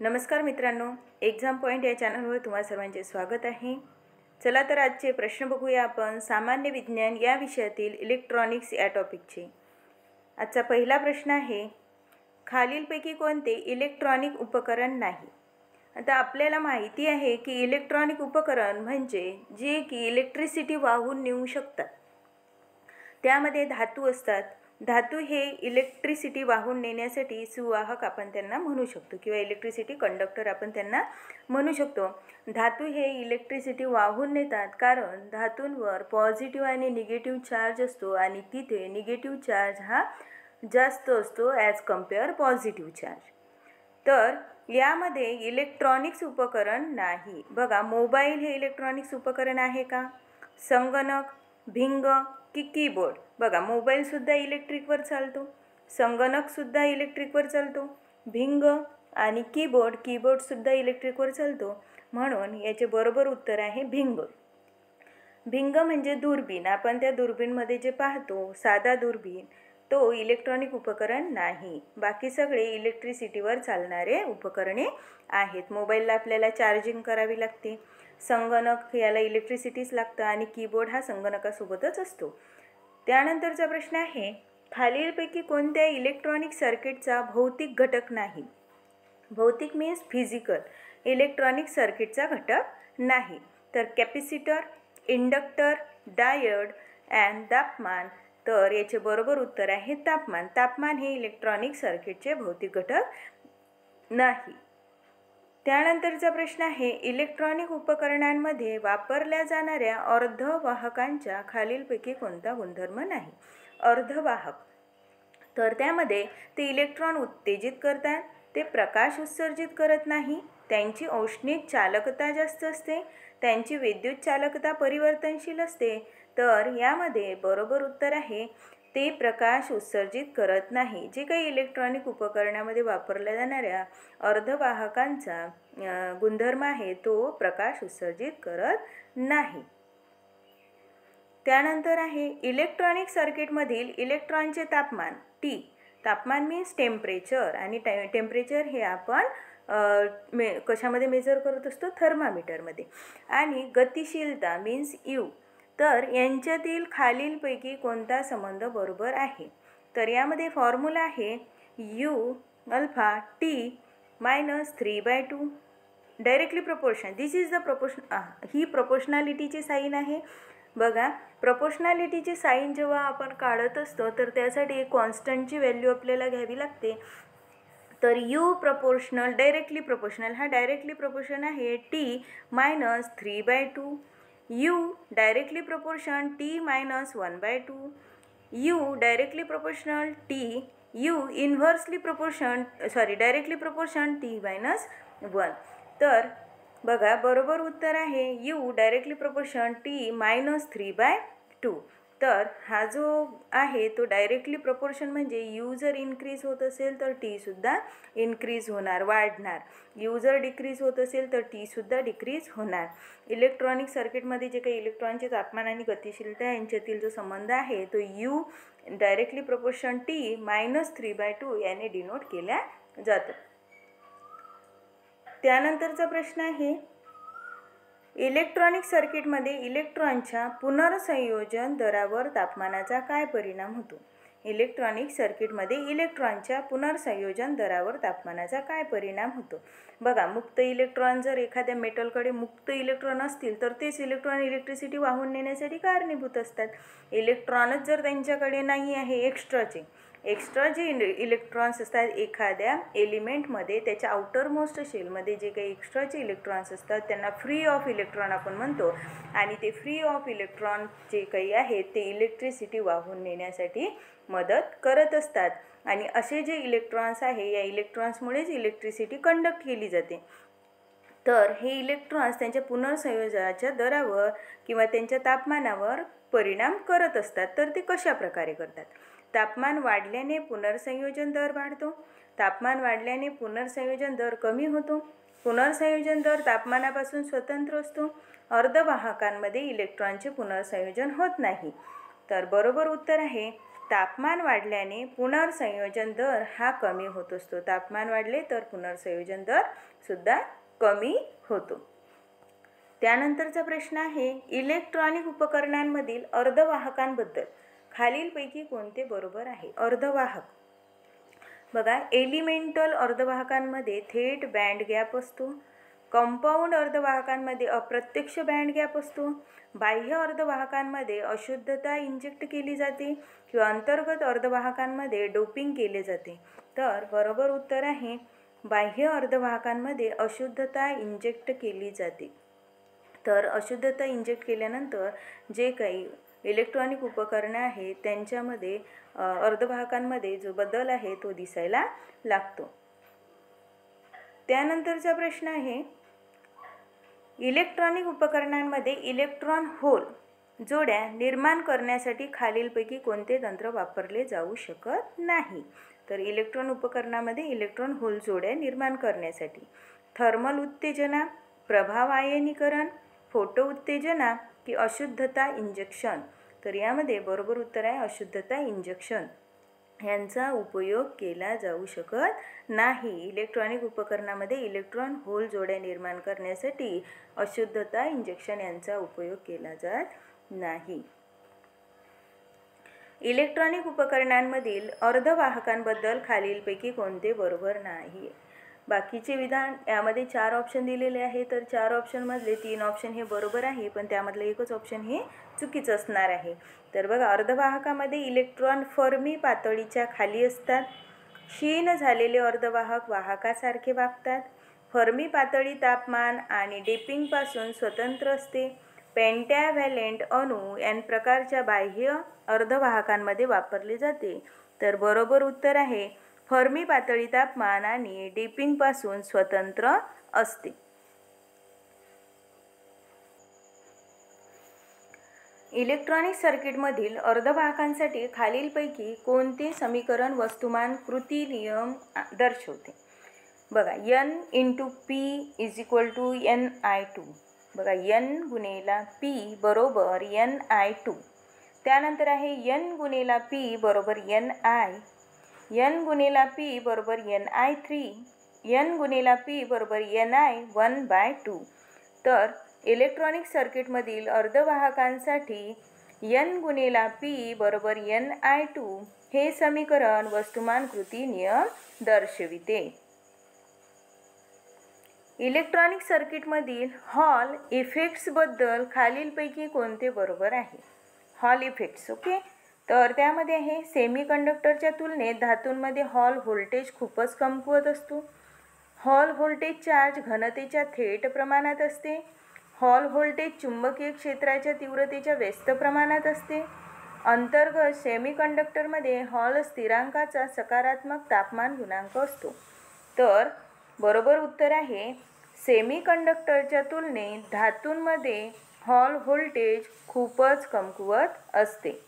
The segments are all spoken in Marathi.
नमस्कार मित्रांनो, एक्झाम पॉईंट या चॅनलवर तुम्हा सर्वांचे स्वागत आहे। चला तर आजचे प्रश्न बघूया आपण सामान्य विज्ञान या विषयातील इलेक्ट्रॉनिक्स या टॉपिकचे। आजचा पहिला प्रश्न आहे, खालीलपैकी कोणते इलेक्ट्रॉनिक उपकरण नाही। आता आपल्याला माहिती आहे की इलेक्ट्रॉनिक उपकरण म्हणजे जे की इलेक्ट्रिसिटी वाहून नेऊ शकतात। त्यामध्ये धातू असतात। धातू हे इलेक्ट्रिसिटी वाहून नेण्यासाठी सुवाहक आपण त्यांना म्हणू शकतो किंवा इलेक्ट्रिसिटी कंडक्टर आपण त्यांना म्हणू शकतो। धातू हे इलेक्ट्रिसिटी वाहून नेतात कारण धातूंवर पॉझिटिव्ह आणि निगेटिव्ह चार्ज असतो आणि तिथे निगेटिव्ह चार्ज हा जास्त असतो ॲज कंपेअर पॉझिटिव्ह चार्ज। तर यामध्ये इलेक्ट्रॉनिक्स उपकरण नाही। बघा, मोबाईल हे इलेक्ट्रॉनिक्स उपकरण आहे का? संगणक, भिंग की कीबोर्ड? बघा, मोबाईलसुद्धा इलेक्ट्रिकवर चालतो, संगणकसुद्धा इलेक्ट्रिकवर चालतो, भिंग आणि कीबोर्डसुद्धा इलेक्ट्रिकवर चालतो। म्हणून याचे बरोबर उत्तर आहे भिंग। भिंग म्हणजे दुर्बीण। आपण त्या दुर्बीणमध्ये जे पाहतो साधा दुर्बीण, तो इलेक्ट्रॉनिक उपकरण नाही। बाकी सगळे इलेक्ट्रिसिटीवर चालणारे उपकरणे आहेत। मोबाईलला आपल्याला चार्जिंग करावी लागते, संगणक याला इलेक्ट्रिसिटीच लागतं आणि कीबोर्ड हा संगणकासोबतच असतो। त्यानंतरचा प्रश्न आहे, खालीलपैकी कोणत्या इलेक्ट्रॉनिक सर्किटचा भौतिक घटक नाही? भौतिक मीन्स फिजिकल, इलेक्ट्रॉनिक सर्किटचा घटक नाही। तर कॅपॅसिटर, इंडक्टर, डायोड अँड तापमान। तर याचे बरोबर उत्तर आहे तापमान। तापमान हे इलेक्ट्रॉनिक सर्किटचे भौतिक घटक नाही। त्यानंतरचा प्रश्न आहे, इलेक्ट्रॉनिक उपकरणांमध्ये वापरल्या जाणाऱ्या अर्धवाहकांच्या खालीलपैकी कोणता गुणधर्म नाही? अर्धवाहक, तर त्यामध्ये ते इलेक्ट्रॉन उत्तेजित करतात, ते प्रकाश उत्सर्जित करत नाही, त्यांची औष्णिक चालकता जास्त असते, त्यांची विद्युत चालकता परिवर्तनशील असते। तर यामध्ये बरोबर उत्तर आहे ते प्रकाश उत्सर्जित करत नाही। जे काही इलेक्ट्रॉनिक उपकरणामध्ये वापरल्या जाणाऱ्या अर्धवाहकांचा गुणधर्म आहे तो प्रकाश उत्सर्जित करत नाही। त्यानंतर आहे, इलेक्ट्रॉनिक सर्किटमधील इलेक्ट्रॉनचे तापमान T, तापमान मीन्स टेम्परेचर, आणि टेम्परेचर हे आपण कशामध्ये मेजर करत असतो? थर्मामीटरमध्ये। आणि गतिशीलता मीन्स U, तर यांच्यातील खालीलपैकी कोणता संबंध बरोबर आहे? तर यामध्ये फॉर्म्युला आहे U alpha T minus 3/2 directly proportion. This is the proportion, ही प्रोपोर्शनॅलिटीची साईन आहे। बघा, प्रोपोर्शनॅलिटीची साईन जेव्हा आपण काढत असतो तर त्यासाठी एक कॉन्स्टंटची व्हॅल्यू आपल्याला घ्यावी लागते। तर U प्रोपोर्शनल, डायरेक्टली प्रोपोर्शनल, हा डायरेक्टली प्रोपोर्शन आहे T minus 3/2, U directly proportion T minus 1/2, U directly proportional T, U inversely proportion directly proportion T minus 1। तर बघा, बरोबर उत्तर आहे U directly proportion T minus 3/2। तर हा जो आहे तो डायरेक्टली प्रोपोर्शन म्हणजे U जर इन्क्रीज होत असेल तर T सुद्धा इन्क्रीज होणार, वाढणार। U जर डिक्रीज होत असेल तर T सुद्धा डिक्रीज होणार। इलेक्ट्रॉनिक सर्किटमध्ये जे काही इलेक्ट्रॉनचे तापमान आणि गतिशीलता यांच्यातील जो संबंध आहे तो U directly proportion T minus 3/2 याने डिनोट केला जातो। त्यानंतरचा प्रश्न आहे, इलेक्ट्रॉनिक सर्किटमध्ये इलेक्ट्रॉनच्या पुनर्संयोजन दरावर तापमानाचा काय परिणाम होतो? इलेक्ट्रॉनिक सर्किटमध्ये इलेक्ट्रॉनच्या पुनर्संयोजन दरावर तापमानाचा काय परिणाम होतो? बघा, मुक्त इलेक्ट्रॉन जर एखाद्या मेटलकडे मुक्त इलेक्ट्रॉन असतील तर तेच इलेक्ट्रॉन इलेक्ट्रिसिटी वाहून नेण्यासाठी कारणीभूत असतात। इलेक्ट्रॉनच जर त्यांच्याकडे नाही आहे, एक्स्ट्रा जे इलेक्ट्रॉन्स असतात एखाद्या एलिमेंटमध्ये, त्याच्या आउटर मोस्ट शेलमध्ये जे काही एक्स्ट्राचे इलेक्ट्रॉन्स असतात त्यांना फ्री ऑफ इलेक्ट्रॉन आपण म्हणतो। आणि ते फ्री ऑफ इलेक्ट्रॉन जे काही आहेत ते इलेक्ट्रिसिटी वाहून नेण्यासाठी मदत करत असतात। आणि असे जे इलेक्ट्रॉन्स आहे या इलेक्ट्रॉन्समुळेच इलेक्ट्रिसिटी कंडक्ट केली जाते। तर हे इलेक्ट्रॉन्स त्यांच्या पुनर्संयोजनाच्या दरावर किंवा त्यांच्या तापमानावर परिणाम करत असतात। तर ते कशा प्रकारे करतात? तापमान वाढल्याने पुनर्संयोजन दर वाढतो, तापमान वाढल्याने पुनर्संयोजन दर कमी होतो, पुनर्संयोजन दर तापमानापासून स्वतंत्र असतो, अर्धवाहकांमध्ये इलेक्ट्रॉनचे पुनर्संयोजन होत नाही। तर बरोबर उत्तर आहे तापमान वाढल्याने पुनर्संयोजन दर हा कमी होत असतो. तापमान वाढले तर पुनर्संयोजन दर सुद्धा कमी होतो. त्यानंतरचा प्रश्न आहे, इलेक्ट्रॉनिक उपकरणांमधील अर्धवाहकांबद्दल खालीलपैकी कोणते बरोबर आहे? अर्धवाहक बघा, एलिमेंटल अर्धवाहकांमध्ये थेट बँड गॅप असतो. कंपाऊंड अर्धवाहकांमध्ये अप्रत्यक्ष बँड गॅप असतो. बाह्य अर्धवाहकांमध्ये अशुद्धता इंजेक्ट केली जाते किंवा अंतर्गत अर्धवाहकांमध्ये डोपिंग केले जाते. तर बरोबर उत्तर आहे बाह्य अर्धवाहकांमध्ये अशुद्धता इंजेक्ट केली जाते. तर अशुद्धता इंजेक्ट केल्यानंतर जे काही इलेक्ट्रॉनिक उपकरणे आहेत त्यांच्यामध्ये अर्धवाहकांमध्ये जो बदल आहे तो दिसायला लागतो. त्यानंतरचा प्रश्न आहे, इलेक्ट्रॉनिक उपकरणांमध्ये इलेक्ट्रॉन होल जोड्या निर्माण करण्यासाठी खालीलपैकी कोणते तंत्र वापरले जाऊ शकत नाही? तर इलेक्ट्रॉन उपकरणामध्ये इलेक्ट्रॉन होल जोड्या निर्माण करण्यासाठी थर्मल उत्तेजना, प्रभाव आयनीकरण, फोटो उत्तेजना की अशुद्धता इंजेक्शन? तर यामध्ये बरोबर उत्तर आहे अशुद्धता इंजेक्शन. यांचा उपयोग केला जाऊ शकत नाही. इलेक्ट्रॉनिक उपकरणामध्ये इलेक्ट्रॉन होल जोड्या निर्माण करण्यासाठी अशुद्धता इंजेक्शन यांचा उपयोग केला जात नाही. इलेक्ट्रॉनिक उपकरणांमधील अर्धवाहकांबद्दल खालीलपैकी कोणते बरोबर नाही? बाकीचे विधान यामध्ये 4 ऑप्शन दिलेले आहे. तर 4 ऑप्शनमधले 3 ऑप्शन हे बरोबर आहे, पण त्यामधलं एकच ऑप्शन हे चुकीचं असणार आहे. तर बघा, अर्धवाहकामध्ये इलेक्ट्रॉन फर्मी पातळीच्या खाली असतात. क्षीण झालेले अर्धवाहक वाहकासारखे वागतात. फर्मी पातळी तापमान आणि डेपिंगपासून स्वतंत्र असते. पेंटॅव्हॅलेंट अणू एन प्रकारच्या बाह्य अर्धवाहकांमध्ये वापरले जाते. तर बरोबर उत्तर आहे फर्मी पातळी तापमान आणि डेपिंगपासून स्वतंत्र असते. इलेक्ट्रॉनिक सर्किटमधील अर्धवाहकांसाठी खालीलपैकी कोणते समीकरण वस्तुमान कृती नियम दर्शवते? बघा, N × P = Ni2. बघा, N गुणेला P बरोबर Ni2. त्यानंतर आहे N गुणेला P बरोबर Ni, N गुणेला P बरोबर Ni3, N गुणेला P बरोबर Ni1/2. तर इलेक्ट्रॉनिक सर्किटमधील अर्धवाहकांसाठी N गुणेला P बरोबर Ni2 हे समीकरण वस्तुमान कृती नियम दर्शविते. इलेक्ट्रॉनिक सर्किटमधील हॉल इफेक्ट्सबद्दल खालीलपैकी कोणते बरोबर आहे? Hall effects, okay. तर त्यामध्ये आहे, सेमीकंडक्टरच्या तुलनेत धातूंमध्ये हॉल व्होल्टेज खूपच कमकुवत असतो. हॉल व्होल्टेज चार्ज घनतेच्या थेट प्रमाणात असते. हॉल व्होल्टेज चुंबकीय क्षेत्राच्या तीव्रतेच्या व्यस्त प्रमाणात असते. अंतर्गत सेमीकंडक्टरमध्ये हॉल स्थिरांकाचा सकारात्मक तापमान गुणांक असतो. तर बरोबर उत्तर आहे सेमीकंडक्टरच्या तुलनेत धातूंमध्ये हॉल व्होल्टेज खूपच कमकुवत असते.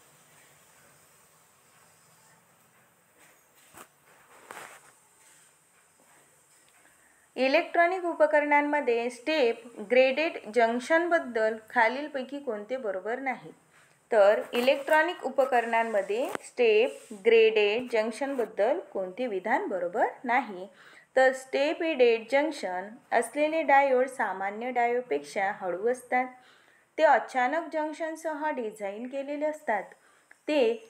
इलेक्ट्रॉनिक उपकरणांमध्ये स्टेप ग्रेडेड जंक्शनबद्दल खालीलपैकी कोणते बरोबर नाही? तर इलेक्ट्रॉनिक उपकरणांमध्ये स्टेप ग्रेडेड जंक्शनबद्दल कोणते विधान बरोबर नाही? तर स्टेप ग्रेडेड जंक्शन असलेले डायोड सामान्य डायोडपेक्षा हळू असतात. ते अचानक जंक्शनसह डिझाईन केलेले असतात. ते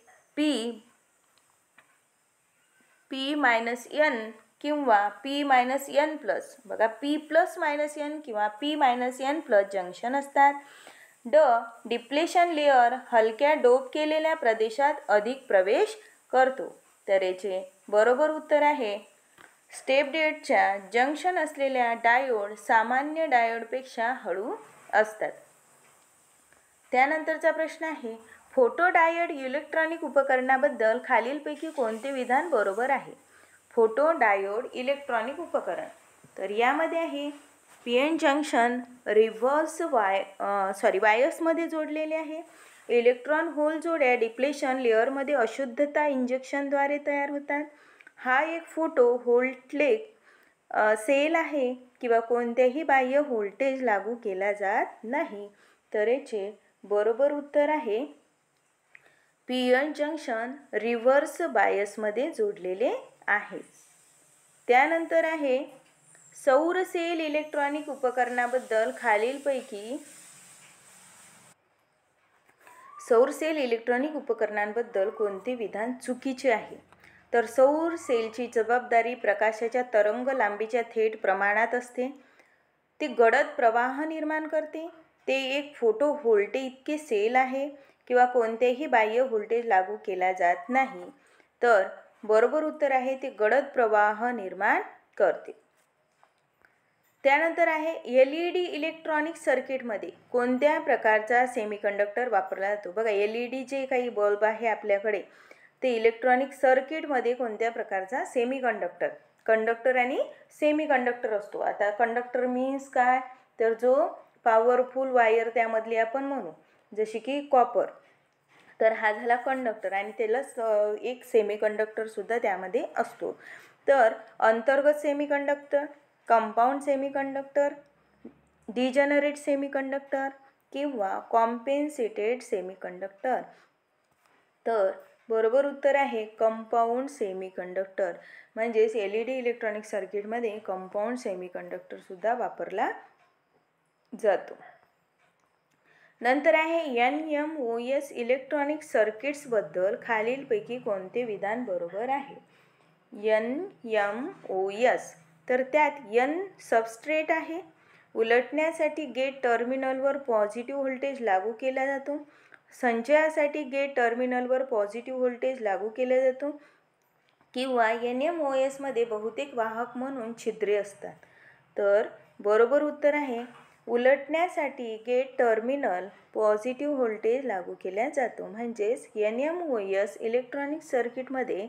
P-N किंवा P-N+, बघा, P+-N किंवा P-N+ जंक्शन असतात. डिप्लेशन लेअर हलक्या डोप केलेल्या प्रदेशात अधिक प्रवेश करतो. तर याचे बरोबर उत्तर आहे स्टेप डेडच्या जंक्शन असलेल्या डायोड सामान्य डायोडपेक्षा हळू असतात. त्यानंतरचा प्रश्न आहे, फोटोडायोड इलेक्ट्रॉनिक उपकरणाबद्दल खालीलपैकी कोणते विधान बरोबर आहे? फोटोडायोड इलेक्ट्रॉनिक उपकरण, तर यामध्ये आहे PN जंक्शन रिव्हर्स वायर्समध्ये जोडलेले आहे. इलेक्ट्रॉन होल जोड्या डिप्लेशन लेअरमध्ये अशुद्धता इंजेक्शनद्वारे तयार होतात. हा एक फोटो व्होल्टेज सेल आहे किंवा कोणत्याही बाह्य व्होल्टेज लागू केला जात नाही. तर याचे बरोबर उत्तर आहे पी-एन जंक्शन रिव्हर्स बायसमध्ये जोडलेले आहे. त्यानंतर आहे सौर सेल इलेक्ट्रॉनिक उपकरणाबद्दल खालीलपैकी सौर सेल इलेक्ट्रॉनिक उपकरणांबद्दल कोणते विधान चुकीचे आहे? तर सौर सेलची जबाबदारी प्रकाशाच्या तरंग लांबीच्या थेट प्रमाणात असते. ते गडद प्रवाह निर्माण करते. ते एक फोटो व्होल्टेज इतके सेल आहे किंवा कोणतेही बाह्य व्होल्टेज लागू केला जात नाही. तर बरोबर उत्तर आहे ते गडद प्रवाह निर्माण करते. त्यानंतर आहे LED इलेक्ट्रॉनिक सर्किटमध्ये कोणत्या प्रकारचा सेमीकंडक्टर वापरला जातो? बघा, LED जे काही बल्ब आहे आपल्याकडे ते इलेक्ट्रॉनिक सर्किटमध्ये कोणत्या प्रकारचा कंडक्टर आणि सेमीकंडक्टर असतो. आता कंडक्टर मीन्स काय, तर जो पॉवरफुल वायर त्यामधली आपण म्हणू जशी की कॉपर, तर हा झाला कंडक्टर आणि त्याला एक सेमीकंडक्टर सुद्धा त्यामध्ये असतो. तर अंतर्गत semiconductor, compound semiconductor, degenerate semiconductor किंवा कॉम्पेन्सेटेड सेमीकंडक्टर. तर बरोबर उत्तर आहे कंपाऊंड सेमीकंडक्टर. म्हणजेच LED इलेक्ट्रॉनिक सर्किटमध्ये कंपाऊंड सेमीकंडक्टर सुद्धा वापरला जातो. नंतर आहे NMOS इलेक्ट्रॉनिक सर्किट्सबद्दल खालीलपैकी कोणते विधान बरोबर आहे? NMOS, तर त्यात N सबस्ट्रेट आहे. उलटण्यासाठी गेट टर्मिनलवर पॉझिटिव्ह व्होल्टेज लागू केला जातो. संचयासाठी गेट टर्मिनलवर पॉझिटिव्ह व्होल्टेज लागू केला जातो. किंवा NMOS मध्ये बहुतेक वाहक म्हणून छिद्रे असतात. तर बरोबर उत्तर आहे उलटण्यासाठी गेट टर्मिनल पॉझिटिव्ह व्होल्टेज लागू केला जातो. म्हणजेच NMOS इलेक्ट्रॉनिक सर्किटमध्ये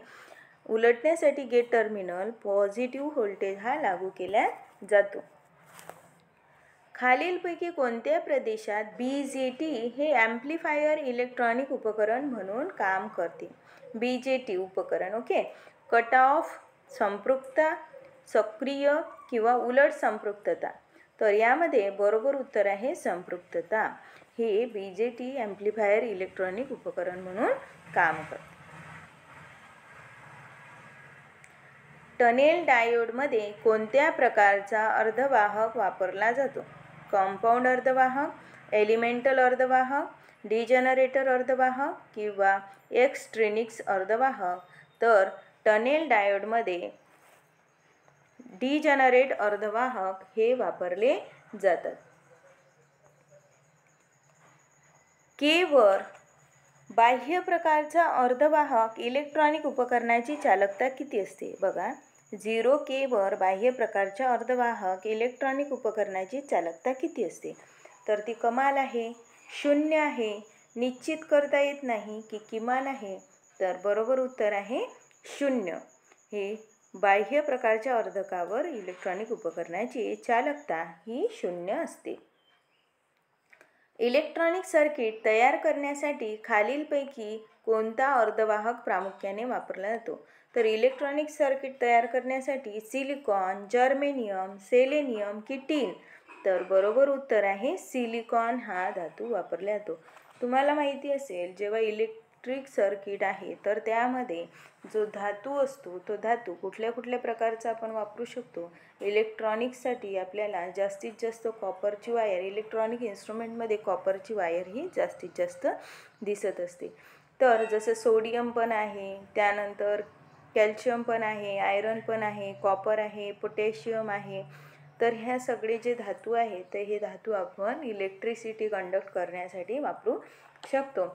उलटण्यासाठी गेट टर्मिनल पॉझिटिव्ह व्होल्टेज हा लागू केला जातो. खालीलपैकी कोणत्या प्रदेशात BJT हे ॲम्प्लिफायर इलेक्ट्रॉनिक उपकरण म्हणून काम करते? BJT उपकरण, ओके. कट ऑफ, संपृक्तता, सक्रिय किंवा उलट संपृक्तता. तर यामध्ये बरोबर उत्तर आहे संपृक्तता. हे BJT ॲम्प्लिफायर इलेक्ट्रॉनिक उपकरण म्हणून काम करते. टनेल डायोडमध्ये कोणत्या प्रकारचा अर्धवाहक वापरला जातो? कंपाऊंड अर्धवाहक, एलिमेंटल अर्धवाहक, डिजनरेटर अर्धवाहक किंवा एक्सट्रिनिक्स अर्धवाहक. तर टनेल डायोडमध्ये डिजनरेट अर्धवाहक हे वापरले जातात. केवर बाह्य प्रकारचा अर्धवाहक इलेक्ट्रॉनिक उपकरणाची चालकता किती असते? बघा, 0K वर बाह्य प्रकारच्या अर्धवाहक इलेक्ट्रॉनिक उपकरणाची चालकता किती असते? तर ती कमाल आहे, 0 आहे, निश्चित करता येत नाही की किमान आहे. तर बरोबर उत्तर आहे 0. हे बाह्य प्रकारच्या अर्धकावर इलेक्ट्रॉनिक उपकरणाची चालकता ही 0 असते. इलेक्ट्रॉनिक सर्किट तयार करण्यासाठी खालीलपैकी कोणता अर्धवाहक प्रामुख्याने वापरला जातो? तर इलेक्ट्रॉनिक सर्किट तयार करण्यासाठी सिलिकॉन, जर्मेनियम, सेलेनियम की टीन. तर बरोबर उत्तर आहे सिलिकॉन हा धातू वापरला जातो. तुम्हाला माहिती असेल जेव्हा इलेक्ट्रिक सर्किट आहे तर त्यामध्ये जो धातू असतो तो धातू कुठल्या कुठल्या प्रकारचा आपण वापरू शकतो? इलेक्ट्रॉनिक्ससाठी आपल्याला जास्तीत जास्त कॉपरची वायर, इलेक्ट्रॉनिक इन्स्ट्रुमेंटमध्ये कॉपरची वायर ही जास्तीत जास्त दिसत असते. तर जसं सोडियम पण आहे, त्यानंतर कॅल्शियम पण आहे, आयरन पण आहे, कॉपर आहे, पोटॅशियम आहे. तर ह्या सगळे जे धातू आहेत तर हे धातू आपण इलेक्ट्रिसिटी कंडक्ट करण्यासाठी वापरू शकतो.